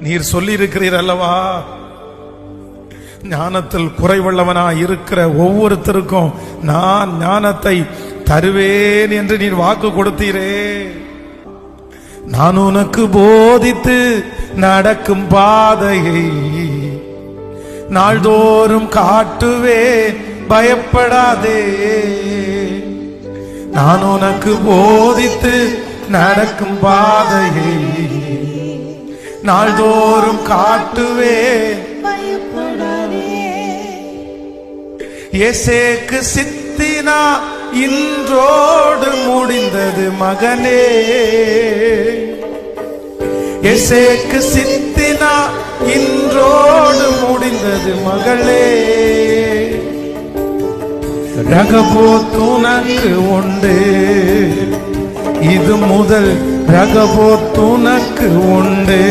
நீர் சொல்லி இருக்கிறீர் அல்லவா, ஞானத்தில் குறைவுள்ளவனா இருக்கிற ஒவ்வொருத்தருக்கும் நான் ஞானத்தை தருவேன் என்று நீர் வாக்கு கொடுத்தீரே. நான் உனக்கு போதித்து நடக்கும் பாதையை நாள்தோறும் காட்டுவேன், பயப்படாதே. நான் உனக்கு போதித்து நடக்கும் பாதையை நாள்தோறும் காட்டுவேன், எசேக்கு சித்தினா இன்றோடு முடிந்தது மகனே. எசேக்கு சித்தினா இன்றோடு முடிந்தது மகளே. ரகபோத் உனக்கு உண்டு, இது முதல் ரகபோத் உனக்கு உண்டு.